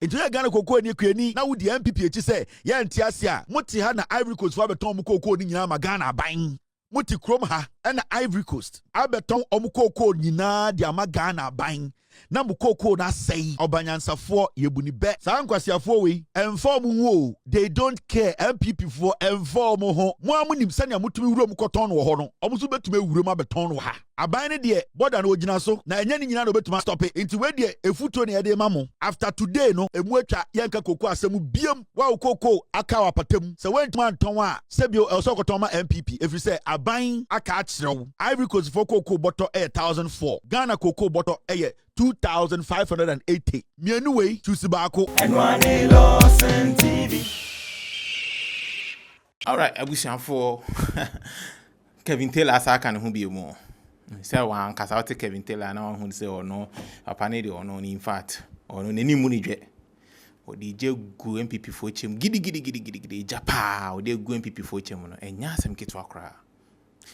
Into ya Ghana cocoa ni kwani na wo di NPP echi say ya ntiase a mote ha na Ivory Coast fa beton mu cocoa ni nyina ma Ghana ban mote krom ha na Ivory Coast abeton omu cocoa nyina di ama Ghana ban na mu cocoa na say obanyansafo yebuni be sa nkwasiafo we enform wo they don't care NPP for enform ho mo amunim sania mutumi wurom koton wo ho no omu so betumi wurom abeton wo ha aban ne de border na ogina so na enya ni nyina no betuma stop it into we de efuto ne yede mamo after today no emu atwa yenka cocoa asemu biem wa cocoa aka wa patam se wentuma nton a sebio elso koton ma NPP every say aban aka akyerew Ivory Coast for cocoa bottle 1004 Ghana cocoa bottle 2,580 mienu wey choose baako LORDSON TV. All right, abusian for Kelvin Taylor saka ne ho bi mu. Say wan kasa wote Kelvin Taylor na wan hu say ono papa ne de ono in fact ono nani mu ni dwe. Odi je gu NPP fo chem gidi japa odi gu NPP fo chem no enya asem keto akra.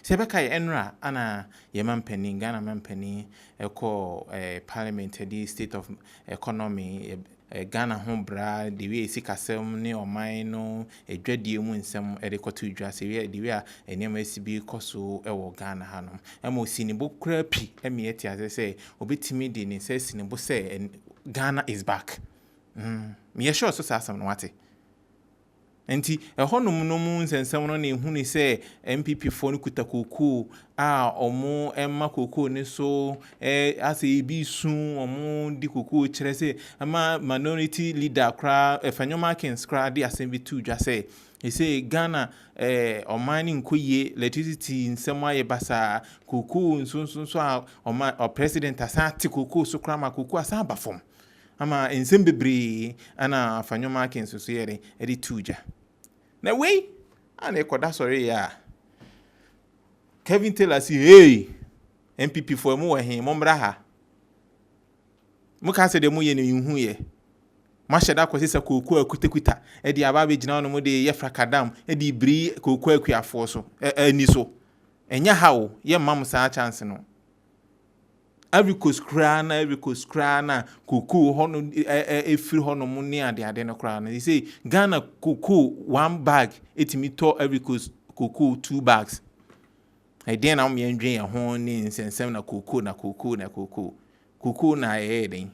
Sebeka enra ana yemampeni Ghana mampeni eko parliament the state of economy Ghana hombra the way sikasem ne oman no edwadie mu nsem erekoto dwase we the way enema sibi koso ewo Ghana hanom emo sinibо kra pi eme etiase say obetimi de ne say sinibо say Ghana is back me sure so asam no wate enti ehonum no mu nsensem no ne hu ni se NPP fo no kuta koku a omo emma koku ni so ase bi sun omo di koku kire se ama minority leader kra efanyoma kins kra di asem bi tu dwa se he say Ghana omani nkoye electricity nsem aye basa koku nso a o president asati koku so kra ma koku asa ba fom ama ensem bebre ana afanyoma kins so yere edi tuja na wey ana ekoda sorry ya Kelvin Taylor say hey NPP for mu we mo mra ha mu ka se de mu ye ne hu ye ma sheda kwese se koku akutakuta e di aba be gina no mu de ye frakadam e di bri koku akuafo so ani so enya ha o ye mam sa chance no Ivory Coast krana cocoa hono efiri hono mu ne ade no krana they say Ghana cocoa 1 bag etimi to Ivory Coast cocoa 2 bags I dey na me ndwen ya ho ne nsensem na cocoa na den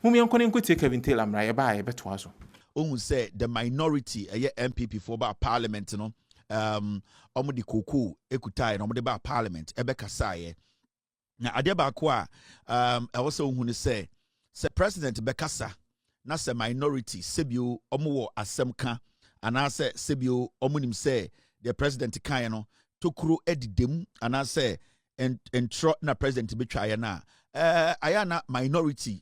mumi yankone nkotie Kelvin Taylor mra ye ba ye beto aso ohun say the minority MPP for ba parliament no omo di cocoa ekutai no omo de ba parliament ebe kasaye na ade baako a also hu ne say president bekasa na se minority sebio omo wo asemka ana se sebio omo nim say the president kan no tokuro edidem ana se entro na president betwa na ayana minority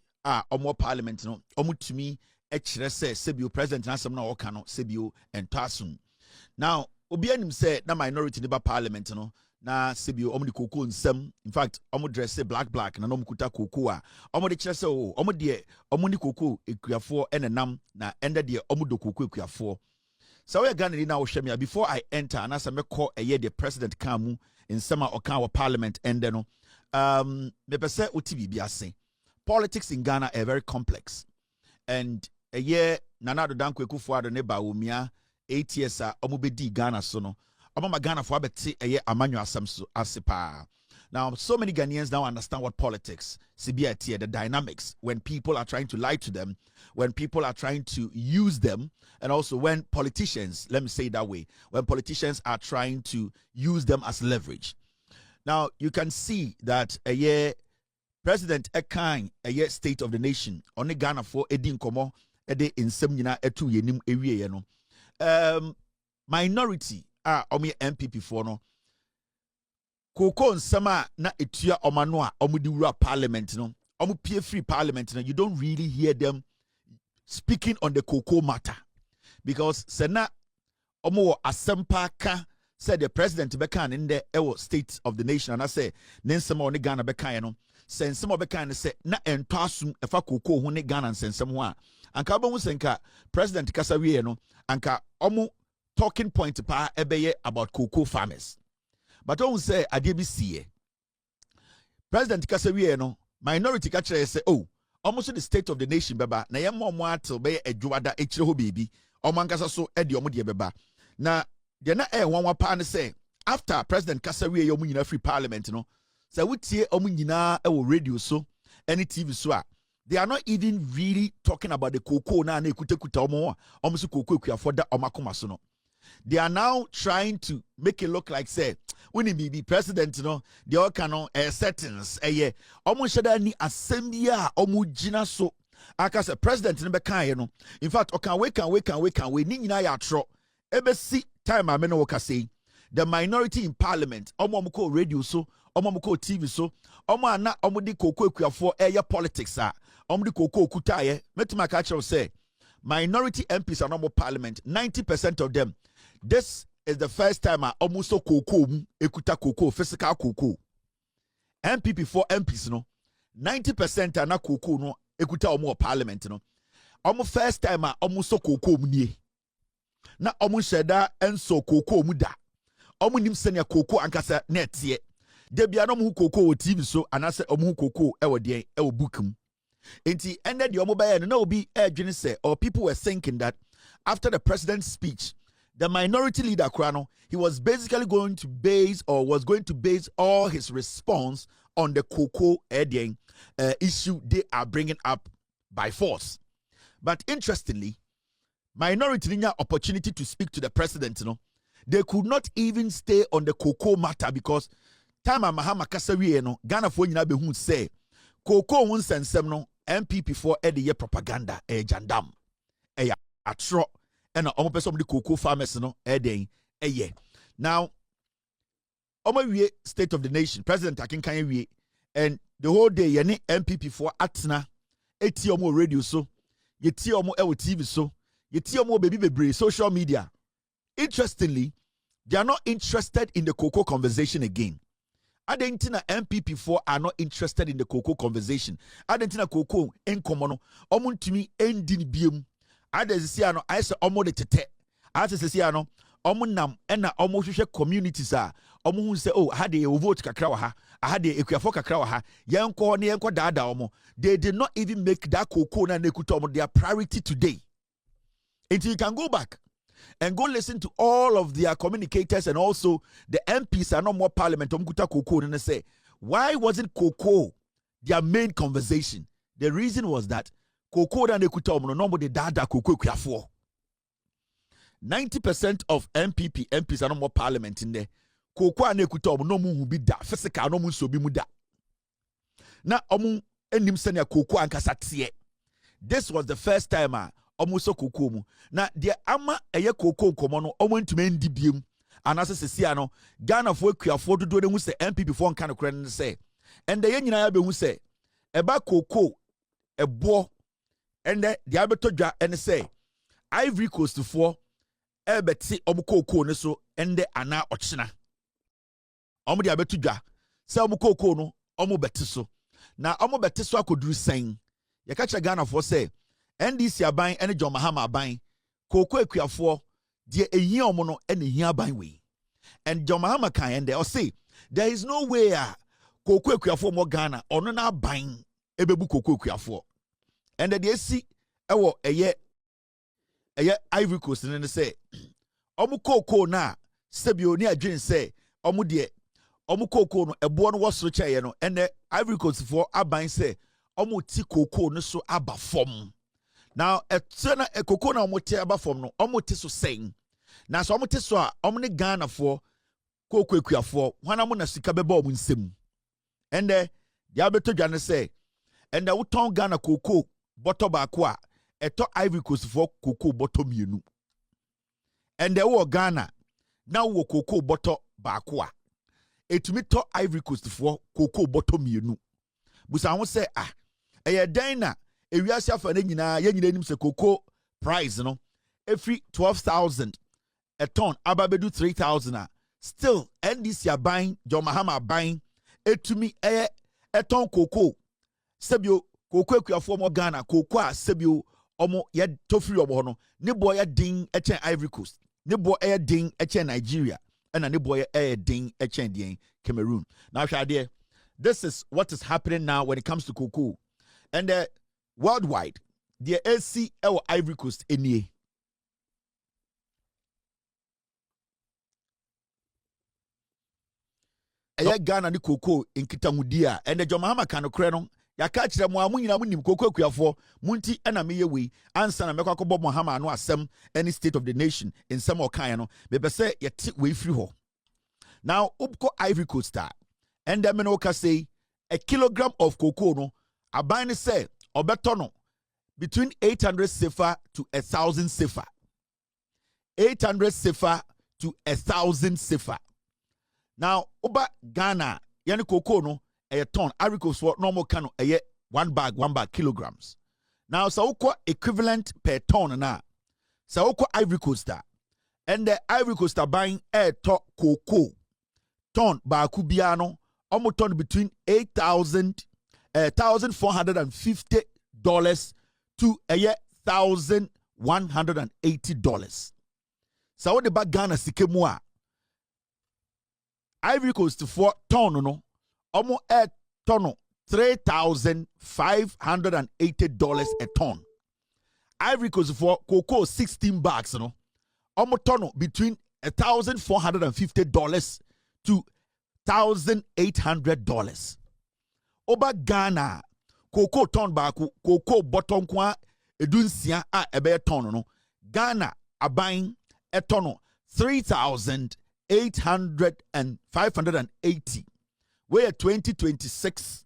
omo parliament no omo tumi e kire say sebio president na asem na wo kan no sebio entasun now obi anim say na minority ne ba parliament no na sebio omo di cocoa nsem in fact omo dress black na no kuta cocoa a omo de kire se o omo de omo ni cocoa ekuafo enenam na ende de omo do cocoa ekuafo so we Ghana ni na wo hweme before I enter and as me call the president kamu in summer or kan parliament ende no me pese oti bibia ase politics in Ghana are very complex and a year Nana Danko Ekufuado ne ba omia 8 years a omo be di Ghana so no Obama Ghana for abeti eye amanyo asem so asipa. Now, so many Ghanaians now understand what politics, CBIT, the dynamics, when people are trying to lie to them, when people are trying to use them, and also when politicians, let me say it that way, when politicians are trying to use them as leverage. Now, you can see that a year, President Ekan, a year State of the Nation, only Ghana for Edin Komo, Ede in Semina, Etu Yenim, Area, minority. Omi NPP for no Koko nsema na etua omano a omudi wura parliament no omu pie free parliament no you don't really hear them speaking on the cocoa matter because sena omo asempa ka said the president bekan in the state of the nation and I say nensema oni Ghana bekan no sensema bekan say na ento asum efa cocoa ho ne Ghana sensem ho a anka obo senka president kasa wie no anka omo talking point pa ebeye about cocoa farmers. But I won't say I did see President Kasawiye no minority catcher say, oh, almost the state of the nation beba na yɛma ɔmo atel bɛyɛ adwuada ekyire ho baby ɔmo ankasa so ɛde ɔmo deɛ beba na deɛ na nwanwa paa ne sɛ after president kasa wie ɔmo nyinaa free parliament no sɛ wotie ɔmo nyinaa ɛwɔ radio so any TV so a they are not even really talking about the cocoa na ekuta ɔmo so cocoa kuafo da ɔmo akoma so no. They are now trying to make it look like say when he be president, you know, the all canon settings almost shada ni assembly gina so aka say president no be kan you know. In fact, can we ni nyina ya tro ebe si time I no work say the minority in parliament ko radio so ko TV so ana di koko ekuafo politics di koko okuta metima ka kire say minority MPs are normal parliament 90% of them. This is the first time I almost saw cocoa, ekuta cocoa, physical cocoa. NPP for MPs, no, 90% are not cocoa, no, ekuta omo parliament, no. Almost first time I almost saw cocoa munye. Na almost sheda and so cocoa muda. Omo nim senya cocoa ankasa net ye. Debi anomu cocoa TV so anase omu cocoa ewo de ewo bookum. Enti ended the omo baye no be say or people were thinking that after the president's speech the minority leader Krano, he was basically going to base all his response on the cocoa issue they are bringing up by force. But interestingly, minority didn't have opportunity to speak to the president. You know, they could not even stay on the cocoa matter because time Mahama Kasawi no Ghana for you say cocoa won sensem no NPP for the propaganda jandam atro. And omo person the cocoa farmers no now omo state of the nation president akinkan wie and the whole day yene MPP for atna eti omo radio so yeti omo ewo TV so yeti omo baby bebre social media. Interestingly, they are not interested in the cocoa conversation again. Adentina MPP for are not interested in the cocoa conversation. Adentina cocoa enkomo no omo ntumi endini biem. Others see ano I say omo de tete. Others see ano omo nam ena omo hwehwe communities omo hu say oh ha de vote kakra wa ha ha de ekuafo kakra wa ha yenko ne yenko daada omo. They did not even make that cocoa na nekuta omo their priority today. Until you can go back and go listen to all of their communicators and also the MPs are no more parliament omkuta cocoa and say why wasn't cocoa their main conversation? The reason was that cocoa and ekuta no de dada cocoa kuafo. 90% of MPs are no more parliament in there. Cocoa and ekuta no mu bi da physical no mu so bi mu da. Na omu enim senya cocoa ankasa tie. This was the first time omu so cocoa mu. Na de ama eye cocoa komo no omu ntumi ndi biem. Anase sesia no Ghana fo kuafo dodo de hu se MPP fo nka no kra ne se. Ende ye nyina ya be hu se eba cocoa ebo ende de abeto dwa ene se Ivory Coast fo ebeti omu cocoa ne so ende ana ochina. Omu de abeto dwa se omu cocoa no omu beti so. Na omu beti so akoduru sen. Ye ka che Ghana fo se NDC aban ene John Mahama aban cocoa ekuafo de ehia omu no ene hia aban we. And John Mahama kan ende o say there is no way cocoa ekuafo mo Ghana ono na aban ebebu cocoa ekuafo. And the see ewo eye Ivory Coast ne say omu cocoa na sebio ni adwen say omu de omu cocoa no ebo no woso chaye no and the Ivory Coast for aban say omu ti cocoa no so aba fom. Now etena cocoa na omu ti aba fom no omu ti so sen. Na so omu ti so a omu ne Ghana for cocoa ekuafo hwana mu na sika beba omu nsem. And the abeto dwane say and the uton Ghana cocoa bottle bakwa eto Ivory Coast for cocoa bottle mienu. And there were Ghana now wo cocoa bottle bakwa etumi to Ivory Coast for cocoa bottle mienu. Busa won say eye dan na ewiase afa na nyina ye nyina nim se cocoa price no every 12,000 a ton ababedu 3,000 still NDC are buying John Mahama buying etumi a ton cocoa sebio cocoa ekuafo mo Ghana cocoa sebio omo ye tofri omo no ne boy ye din echen Ivory Coast ne boy ye din echen Nigeria and ne boy ye din echen den Cameroon. Now shade this is what is happening now when it comes to cocoa. And worldwide the AC ewo Ivory Coast enie. Eye Ghana ni cocoa nkitankudi a ene John Mahama kan kore no yaka kire mo amunyina munim cocoa kuafo munti ena meye we ansa na mekwa kobo Mahama no asem any state of the nation in some okan no me be say yet we free ho. Now upko Ivory Coast and them no ka say a kilogram of cocoa no aban ni say obeto no between 800 sefa to 1,000 sefa. 800 sefa to 1,000 sefa. Now, oba Ghana, yani cocoa no, a ton, Ivory Coast for normal cano, a 1 bag kilograms. Now, so equivalent per ton na. So Ivory Coast and the Ivory Coast buying a to cocoa ton ba kubiano, almost ton between $1,450 to $1,180. So the bag Ghana sikemua. Ivory Coast for ton no, almost a ton $3,580 a ton. Ivory Coast for cocoa 16 bags no, almost ton between $1,450 to $1,800. Oba Ghana cocoa ton baku cocoa bottom kwa edunsia a ebe ton no, Ghana abuying a ton 3,580 where 2025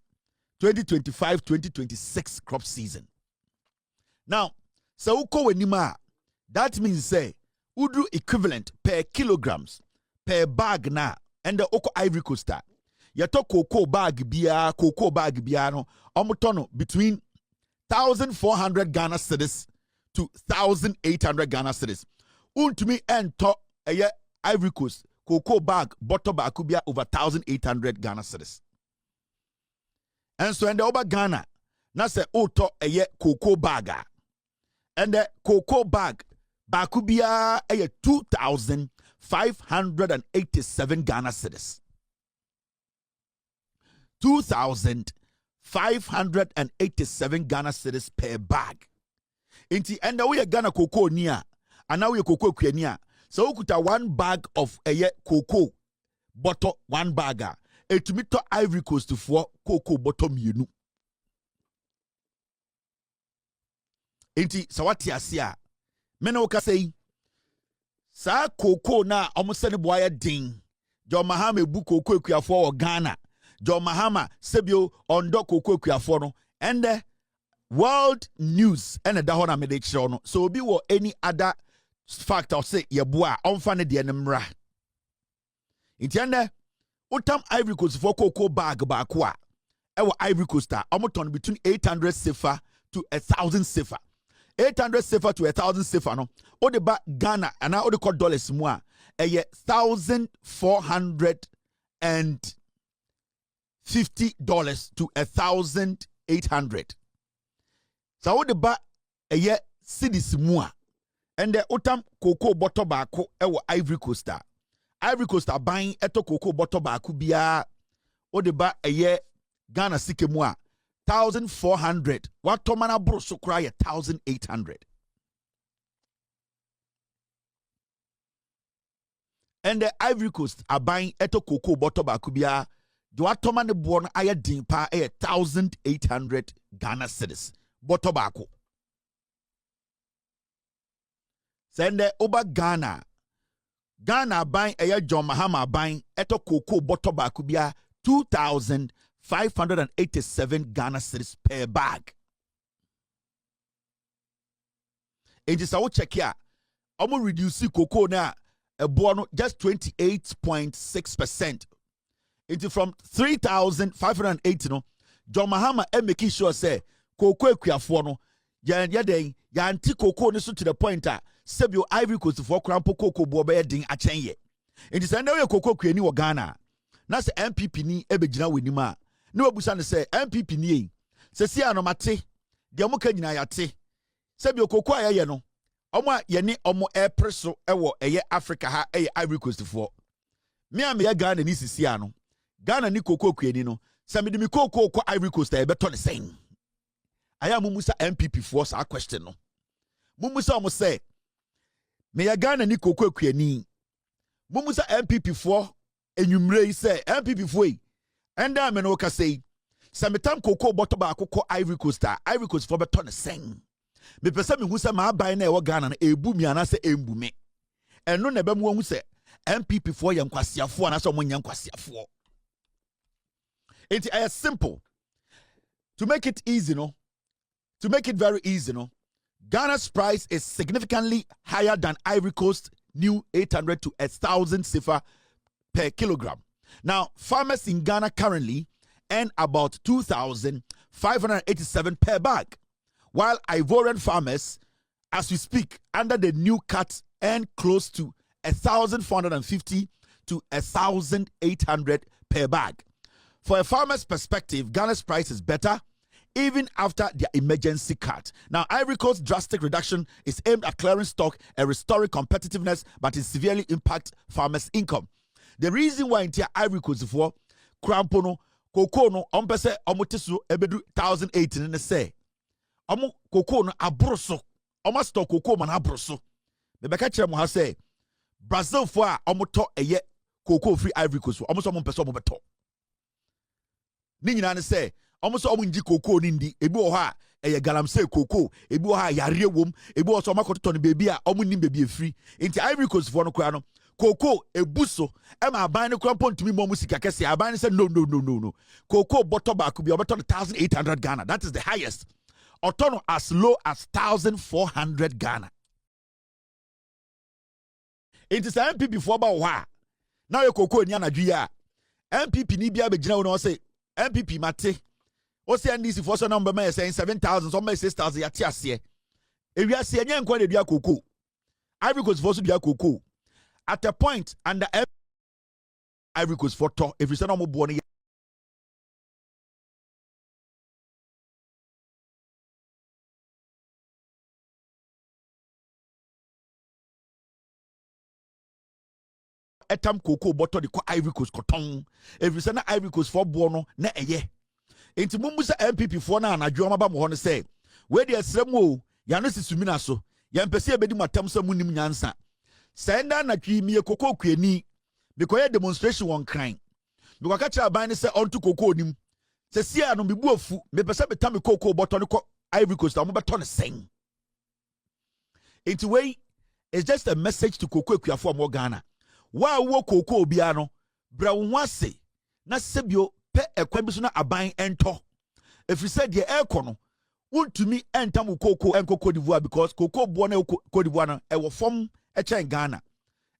2026 crop season. Now so uko wenima, that means say udu equivalent per kilograms per bag na and the oko Ivory Coast yato cocoa bag bia no omotono between 1,400 Ghana cedis to 1,800 Ghana cedis. Untumi ento eye Ivory Coast cocoa bag bottle bag could be over 1,800 Ghana cedis. And so in the over Ghana, na se auto a cocoa bagger. And the cocoa bag could be a 2,587 Ghana cedis. 2,587 Ghana cedis per bag. Inti and we Ghana cocoa near, and now we cocoa near. So ukuta 1 bag of cocoa bottle 1 bagger. Etumito Ivory Coast for cocoa bottom yenu. Enti sawati asia. Mena oka say sa cocoa na omusene boya ding. John Mahama bu cocoa kuafo Ghana. John Mahama sebio ondo cocoa kuafo no. And the world news and the hona mede no. So be wo any other factor say yeboa onfane de nemra. Itiende utam Ivory Coast for cocoa bag ba kwa. Ewo Ivory Coast omoton between 800 sefa to 1,000 sefa. 800 sefa to 1,000 sefa no. O de ba Ghana ana o de call dollars mo a $1,450 to $1,800. So o de ba cedis mo a. And the utam cocoa bottle bako ewo Ivory Coast. Ivory Coast buying eto cocoa bottle bako biya o de ba Ghana sikemua 1,400. What tomana bro so cry 1,800. And the Ivory Coast are buying eto cocoa bottle bako biya do what tomana born aya dimpa 1,800 Ghana cedis bottle bako. Send the over Ghana buying a John Mahama buying eto cocoa bottle bag could be 2,587 Ghana cedis per bag. It is our check here. I'm going to reduce cocoa now a bono just 28.6%. It is from 3,580 no. John Mahama making sure say cocoa kuafo no ya anti cocoa ni so to the point sebio Ivory Coast for crampo cocoa bo be din achenye. It is na we cocoa kuani wo Ghana. Na se NPP ni ebegina wenima. Na wabusa ne se NPP ni se si anomate de mo ka nyina yate. Sebio cocoa aye no. Omo ye ne omo airpresso ewo eye Africa ha eye Ivory Coast for. Me am ya Ghana ni sisi ano. Ghana ni cocoa kuani no. Se me de mi cocoa ko Ivory Coast e beto ne sen. I am Mumusa MPP force a question no. Mumusa mo say me ya Ghana ni koko akuani. Mumusa MPP for enwumre say MPP for yi. Enda me no ka say Sametam koko bottle ba akoko Ivory Coast for beton ne seng. Me pese me hu se ma aban na e wo Ghana na ebu mi anase embu me. Eno na be mu hu se MPP for ye nkwasiafo anase omo nya nkwasiafo. It is simple. To make it easy, no. To make it very easy, no. Ghana's price is significantly higher than Ivory Coast new 800 to 1,000 CFA per kilogram. Now, farmers in Ghana currently earn about 2,587 per bag, while Ivorian farmers, as we speak, under the new cut, earn close to 1,450 to 1,800 per bag. For a farmer's perspective, Ghana's price is better even after the emergency cut. Now, Ivory Coast's drastic reduction is aimed at clearing stock and restoring competitiveness, but it severely impacts farmers' income. The reason why in Ivory Coast for Crampono, Cocoa no, Ompese, Omotisu, Ebedu 1,018 in the say. Omo Cocoa no abroso. Omo stock Cocoa man abroso. The Becatcher mo has say Brazil for Omoto a ye Cocoa free Ivory Coast. Almost someone person beto. Nini na say almost all inji cocoa nindi ebi oha eye galamsey cocoa ebi oha yare wom ebi oso makoto no baby a omo nim baby free inti Ivory Coast for no kwa no cocoa ebuso e ma aban no kwa pontumi mo musika kese aban say no cocoa bottle back be obeto 1,800 Ghana. That is the highest. Otono as low as 1,400 Ghana. It is MPP for ba wa now your cocoa ni anadua MPP ni bia be gina wo no say MPP mate o say NDC for so number may saying 7,000 some may 6,000 ya tiase e wi ase enye nkwa de dua cocoa Ivory Coast for so dua cocoa at a point under Ivory Coast for to if you say no mo bo ne etam cocoa bottle de ko Ivory Coast koton if you say na Ivory Coast for bo no na eye enti mumbusa MPP for na anadwo maba mo ho ne say we de asrem o ya no sisumina so ya mpese ebedi matam sa munim nyansa senda na twi mi cocoa kuani because demonstration won crying because ka kira ban ne say onto cocoa nim se sia no mebu afu me pese betam cocoa bottle ko Ivory Coast am beto ne sen enti we is just a message to cocoa kuafo mo Ghana wa wo cocoa bia no bra wo ase na sebio pe ekwan bi so na aban ento if you said the aircon no wontumi entam cocoa enko Cote d'Ivoire because cocoa bo na Cote d'Ivoire no e wo fom e chen Ghana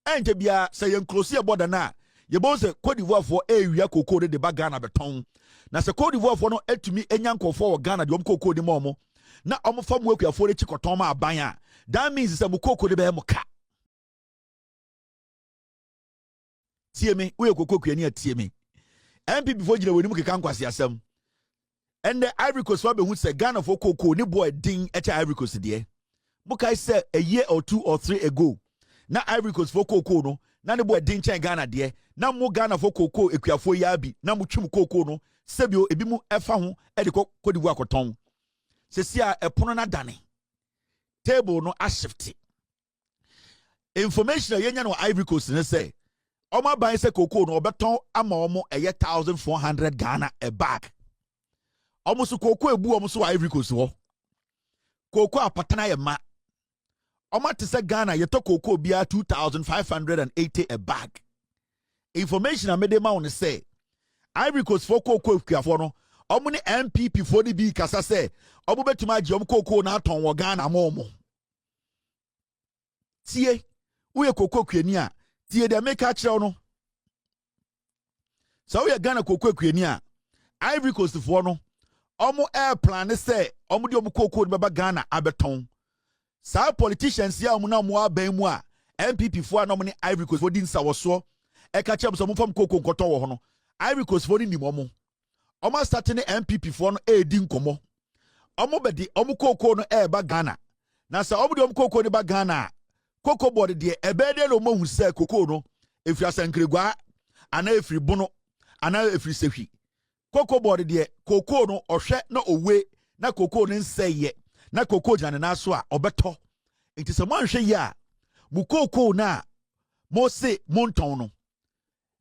ente bia say yen close your border na ye bo say Cote d'Ivoire for area cocoa de ba Ghana beton na say Cote d'Ivoire for no etumi enyanko for Ghana de cocoa de momo na omo fam wakuafo de chikoton ma aban a that means say mo cocoa de be mo ka tie me we cocoa kuani atie me MPP for jina woni mu keka Nkwas asem and the Ivory Coast for be hu say Ghana for cocoa ni boy ding echa Ivory Coast de mukai say a year or 2 or 3 ago na Ivory Coast for cocoa no na ne boy ding chen Ghana de na mo Ghana for cocoa ekuafo ya bi na mo twum cocoa no sebio ebi mu efa ho e de Cote d'Ivoire koton sesia epono na dane table no a shift information yenya no Ivory Coast ne say Oma buy se cocoa no obeton ama omo eye 1,400 Ghana a bag. Omo so cocoa ebu omo so Ivory Coast ho. Cocoa apatana ye ma. Oma te se Ghana ye to cocoa bia 2,580 a bag. Information amede ma on say Ivory Coast for cocoa kuafo no omo ne NPP for ni bi kasa say omo betuma agi omo cocoa na aton wo Ghana mo omo. Tie we cocoa kuani a tie de make a chiro no so we Ghana cocoa kuani a Ivory Coast for no omo air plan say omo de omo cocoa de baba Ghana abeton sa politicians ya omo na mo aban mu a MPP for no ne Ivory Coast for din sa wo so e ka chem so mo fam cocoa nkoto wo ho no Ivory Coast for ni omo start ne MPP for no e di nkomo omo be di omo cocoa no e ba Ghana na sa omo de omo cocoa de ba Ghana cocoa board de ebede no mo hu se cocoa no efri asankregwa ana efri bono ana efri sehwi cocoa board de cocoa no ohwe na owe na cocoa no nsɛ yɛ na cocoa gyina na so a ɔbɛtɔ nti sɛ moanhwɛ yi a mo cocoa na mo se montɔn no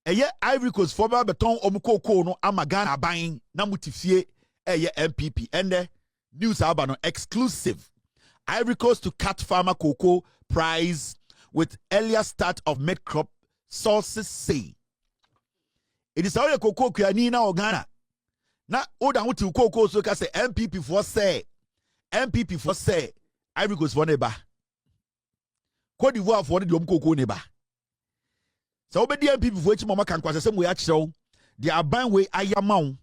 ɛyɛ Ivory Coast for ba beton omu cocoa no ama Ghana aban na mutifie ɛyɛ NPP and news aba no exclusive Ivory Coast to cut farmer cocoa price with earlier start of mid-crop, sources say. It is all a cocoa kuani na Ghana. Na oda huti cocoa so ka say NPP for say Ivory Coast for neba. Cote d'Ivoire for the cocoa neba. So obedi NPP for echi mama kan kwase sem we akyerɛw the aban we ayamao.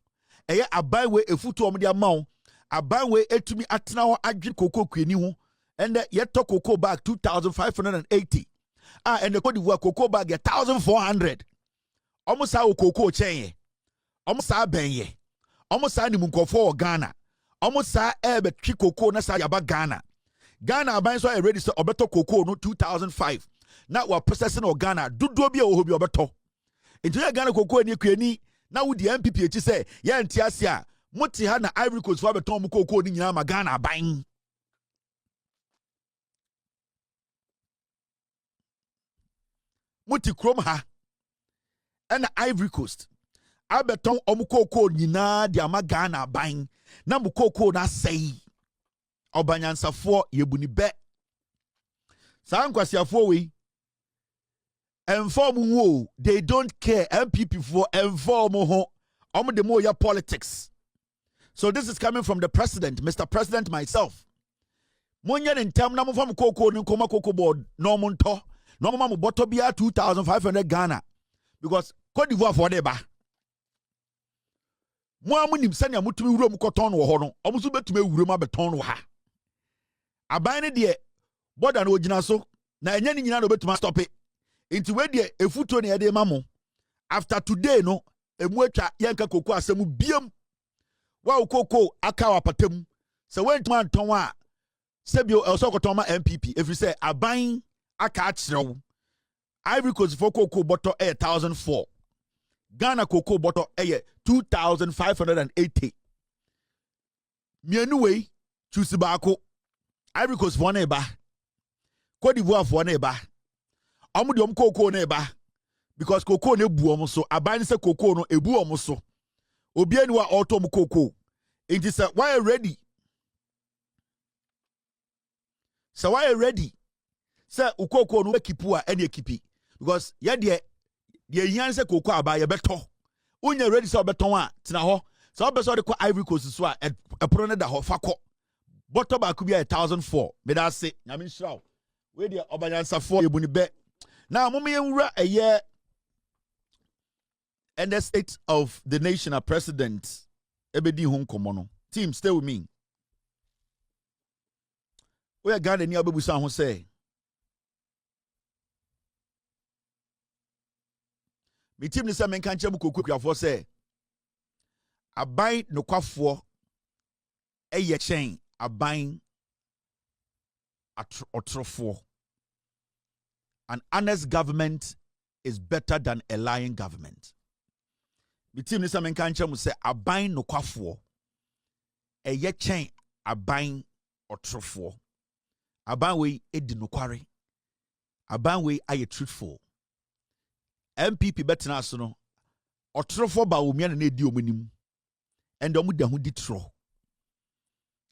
Ɛyɛ aban we efutu om de amao. Aban we etumi atena ho adwe cocoa kuani ho. And yet to cocoa bag 2,580. And the Cote d'Ivoire cocoa bag 1,400. Almost how cocoa chain. Almost how benye. Almost how ni munkofo Ghana. Almost how ebe tri cocoa na sa yaba Ghana. Ghana buying so already so obeto cocoa no 2005. Now we're processing of Ghana. Do be a hobi obeto. Into your Ghana cocoa ni kweni. Now with the NPP say ya ntiasia. Moti ha na Ivory Coast for beton mu cocoa ni nyina ma Ghana buying. Muti krom ha and Ivory Coast abeton omukoko nyina de ama Ghana ban na mukoko na sei obanyansafo yebuni be sa nkwasiafo we inform wo they don't care MPP for inform ho de mo ya politics. So this is coming from the president, Mr. President myself. Monye ntem na mo fam koko ni koma koko board no monto. No mama bottle be 2,500 Ghana because Cote d'Ivoire for deba. Mo amunim sanya mutumi wuro mu koton wo ho no. Omuso betumi wuro ma beton wo ha. Aban ne de border na ogina so na enya ni nyina na betuma stop it. Inti we de efuto ne de ma mo. After today no emu atwa yenka koko asemu biem. Wa koko aka wa patam. Se wentuma anton a sebio elso koton ma NPP every say aban aka achrew Ivory Coast for cocoa bottle 1,004 Ghana cocoa bottle 2,580 mienu we choose baako Ivory Coast for neba Cote d'Ivoire for neba omu cocoa neba because cocoa ne bu omo so aban se cocoa no ebu omo so obi ani wa auto mu cocoa it is why ready so why ready. Say ukoko no ekipu a ene ekipi because ye de yan say koko aba ye beto unya ready say obeton a tena ho so obeso de kwa Ivory Coast so a epro ne da ho fakọ bottle ba ku bia 1,004 me da se nyame nshraw we de obanyansafo ebuni be now mum ye nwura eye and the state of the nation a president ebedi hu nkomo no team stay with me we are Ghana ni abebusa ho say mi team ni se men kan chemu kokukuafo se aban nokwafo eye chen aban otrofo. An honest government is better than a lying government. Mi team ni se men kan chemu se aban nokwafo eye chen aban otrofo. Aban we edi nokware. Aban we aye truthful. MPP betena so no otrofo ba omia na edi omanim and omu da hu ditro.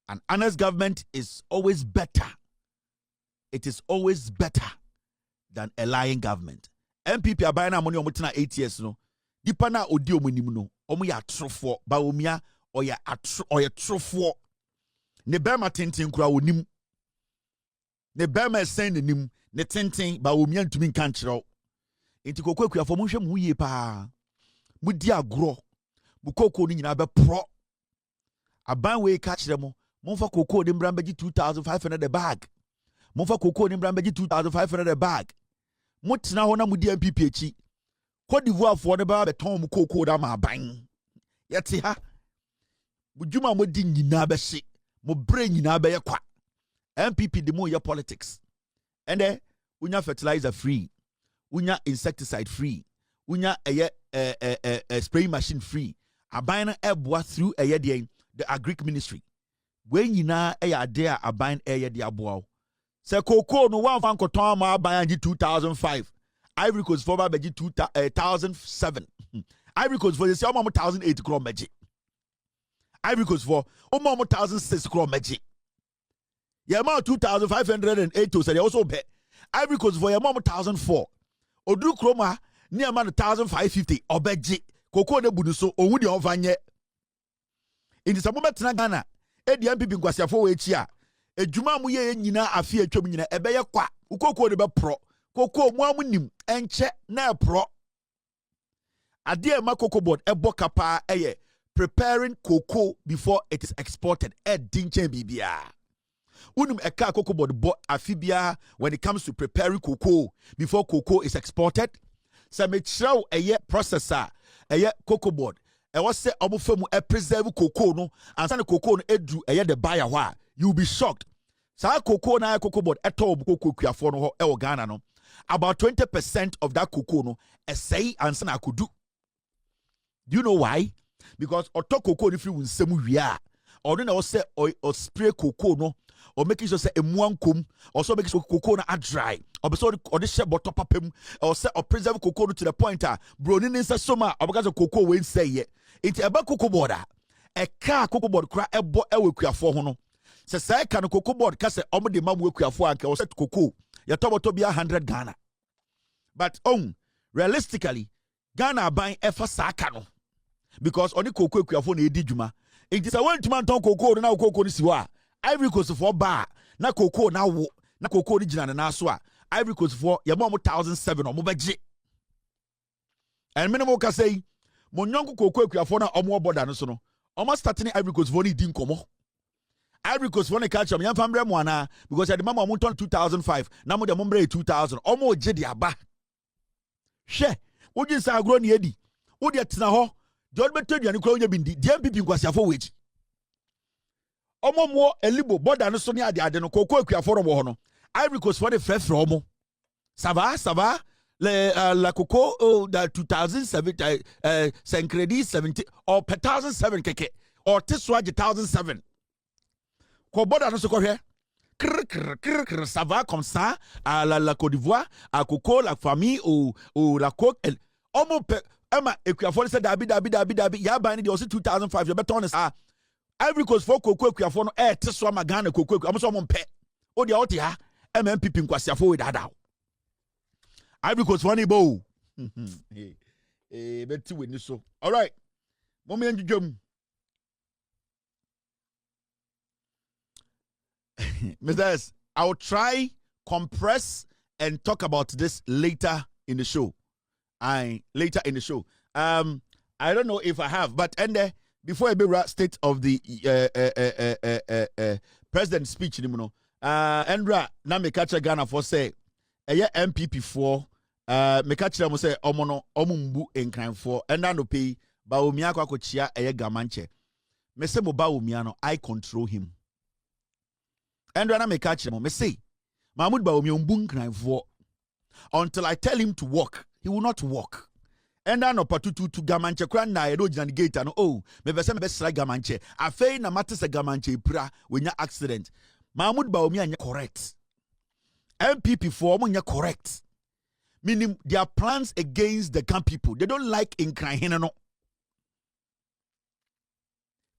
An honest government is always better. It is always better than a lying government. MPP aban na money omutena 8 years no dipa na odi omanim no omu ya atrofo ba omia oya trofo ne bema tenten kura onim ne bema sen nim ne tenten ba omia ntumi nkan kyerɛw. Inti koko kuafo mo hwɛ mu yie pa mu di agro mu koko ni nyina be pro aban we ka kyerɛ mo fa koko ni mbran beji 2,500 a bag mo fa koko ni mbran beji 2,500 a bag mo tena ho na mu di MPP echi Cote d'Ivoire fo ne ba beton mu koko da ma aban yete ha mu dwuma mo di nyina be hye mo bre nyina be yakwa MPP de mo ye politics and then unya fertilizer free unya insecticide free unya spray machine free aban na eboa through the agric ministry when you na ade a aban de aboa se cocoa no one fan koton ma aban 2005 Ivory Coast for beji 2007 Ivory Coast for say 1008 kro meji Ivory Coast for 1006 kro meji ya ma 2508 to say also be Ivory Coast for ya 1004 oduru kroma ni ama 1550 obeji cocoa ne budu so owu de onfanye indi sabo metena Ghana edi NPP nkwasiafo we echi a edwuma mu ye nyina afi atwam nyina ebeye kwa ukoko de be pro koko mu amunim enche na pro ade ma cocoa board ebo kapa eye preparing cocoa before it is exported dinchen bibia unum eka cocoa board bo afibia when it comes to preparing cocoa before cocoa is exported so me chiraw eye processor eye cocoa board e was say omofamu e preserve cocoa no ansa na cocoa no edu eye the buyer wa you be shocked sa cocoa na cocoa board eto cocoa kuafo no ho e wo Ghana no about 20% of that cocoa no say ansa na akudu. Do you know why? Because oto cocoa ni free winsemu wia or na say or spray cocoa no or making sure say emuankom or so making sure cocoa na dry or so or the share bottle papem or say or preserve cocoa to the point broni nsa soma or because cocoa we say ye it eba cocoa board e ka cocoa board kra ebo ewekuafo ho no se say ka no cocoa board ka se omo de mamu ekuafo anke o say cocoa ya toboto bia 100 Ghana but realistically Ghana ban efa saka no because only cocoa ekuafo na edi dwuma it is a one to man ton cocoa na cocoa ni siwa Ivory Coast for bar na cocoa na wo na cocoa original na so a Ivory Coast for ya mo 1007 o mo beje and minimum ka say mo nyonko cocoa ekuafo na omo border no so no omo starting Ivory Coast for ni di nkomo Ivory Coast for na catch am yan fambre mo ana because ya the mama mo ton 2005 na mo de mo mbre 2000 omo je di aba hwe wo gin sa agro ni edi wo de tena ho de beto duane kura onya bindi de MPP nkwasiafo weji omo elibo border no so ni ade no cocoa ekuafo ro ho no Ivory Coast for the frefre omo ça va la cocoa da 2007 c'est crédit 70 or 1007 keke or tiswa 1007 ko border no so ko hwe ça va comme ça à la Côte d'Ivoire à coco la famille ou la coque omo ema ekuafo se dabi ya ban ni de also 2005 you better honest Ivory Coast for cocoa ekuafo no tiso ma Ghana cocoa am so mo mpe o de ote ha MPP nkwasiafo we dada Ivory Coast for ni bo beti we ni so all right mo me njudwam Mr. S, I will try compress and talk about this later in the show. I don't know if I have, but and before I be state of the president's speech, you know, Andra na me catch Ghana for say MPP for me catch them say omono omumbu enkran for and no pay ba omia kwa kochia gamanche. Me say mo ba omia no I control him. Andra na me catch them me say Mahmoud ba omia ombu enkran for until I tell him to walk, he will not walk. And I no patutu to gamanche kran na edo jina gate no me be say me be sra gamanche afei na mate se gamanche pra when ya accident Mahmoud Baomi anya correct MPP for mo anya correct meaning their plans against the Ghan people they don't like Nkran no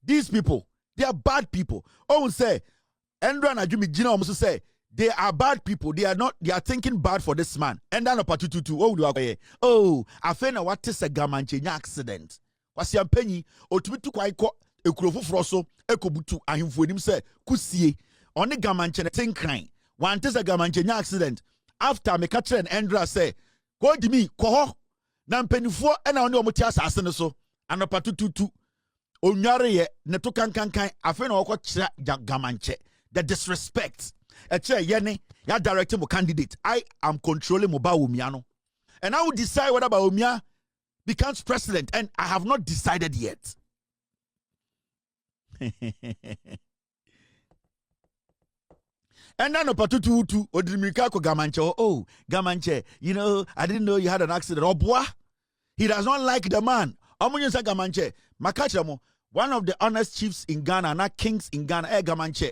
these people they are bad people say Andra na Jumi Gina almost say they are bad people. They are thinking bad for this man. And then patututu. Afena what is a gamanche accident. Was your penny or to be too quite a crofo froso, ekobutu, and him for him say, kusie, on the gamanche thing crying. One is a gamanche accident. After me catch and Andra say, go to me, koho, nan penny for and I know Mutias Aseneso, and a patututu. Onyare netukan kankai, afena oko gamanche. The disrespect. Yene, ya directing my candidate. I am controlling Baomiano. And I will decide whether Baomia becomes president. And I have not decided yet. And then patutu odrimika ko gamanche. Oh, gamanche, you know, I didn't know you had an accident. Oh boy, he does not like the man. Omunyo sa gamanche. Makachamo. one of the honest chiefs in Ghana, not kings in Ghana, Gamanche.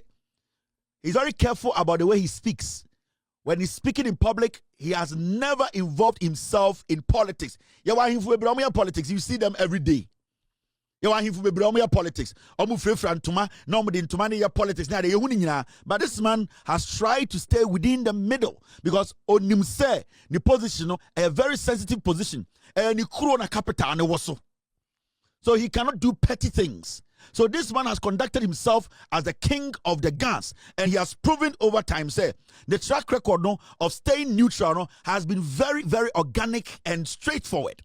He's very careful about the way he speaks. When he's speaking in public, he has never involved himself in politics. Politics, you see them every day. Politics. Politics. But this man has tried to stay within the middle because onimse the position, a very sensitive position. So he cannot do petty things. So this man has conducted himself as the king of the guns, and he has proven over time, say, the track record of staying neutral has been very, very organic and straightforward.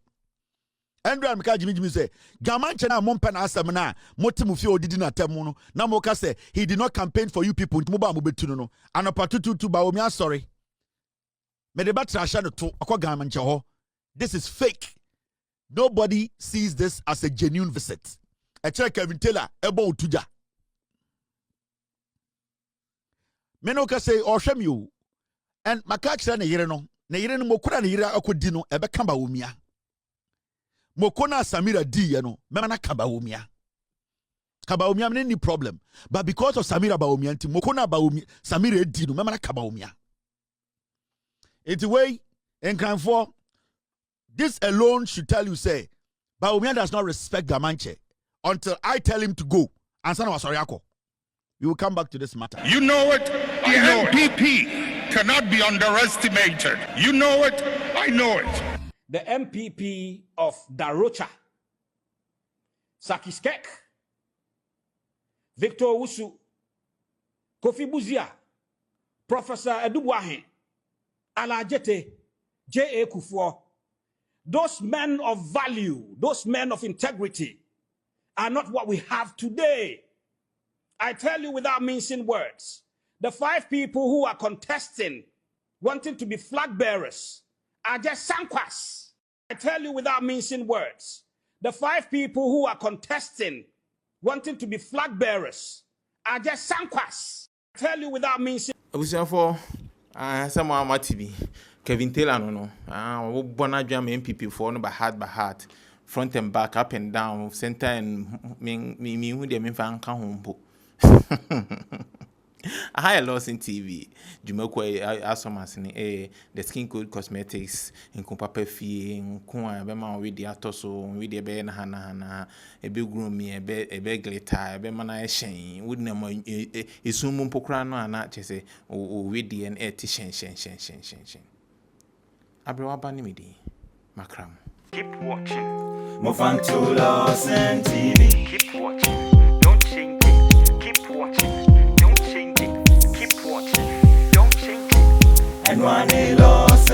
Andrew Jimmy say, Gamanchana Mompana Asamana, Motimufi did not tell Mono. Namoka say he did not campaign for you people to Muba Mubetuno. And a patutu to Baomia, sorry. Medebatra to Aquagamanchaho. This is fake. Nobody sees this as a genuine visit. A check Kelvin Taylor, Ebo Tuja. Menoka say, or shem you. And Makachra Neyereno, Neyereno Mokura Nira Okudino, Ebekamba Umia. Mokona Samira D, Memana Kabaumia. Kabaumia, any problem. But because of Samira Baumia, Mokona Baumi, Samira D, Memana Kabaumia. It's a way, and crime for this alone should tell you, say, Baumia does not respect Gamanche until I tell him to go. And son of Soriako. We will come back to this matter. You know it, the NPP cannot be underestimated. You know it, I know it. The MPP of Darocha, Sakiskek, Victor Wusu, Kofi Buzia, Professor Edubwahe, Alajete, J.A. Kufuor, those men of value, those men of integrity are not what we have today. I tell you without mincing words, the 5 people who are contesting, wanting to be flag bearers, are just Nkwas. I tell you without mincing words, the 5 people who are contesting, wanting to be flag bearers, are just Nkwas. I tell you without mincing. For someone TV, Kelvin Taylor no. Bonajam MPP for no by heart, front and back, up and down, center and me who they mean fan home. Hi, LORDSON TV. Jumekwe asomasini the skin code cosmetics in Kumpape fee in Kuna bema with the atoso with the be na hana a big groomy a big glitter a be mana shine wouldn't a sumun pokrano and actually o with the an shen. Abrewa banimidi Makram. Keep watching. Mofanto LORDSON TV. Keep watching. Don't change it. Keep watching. Don't change it. Keep watching. Don't change it. And one LORDSON.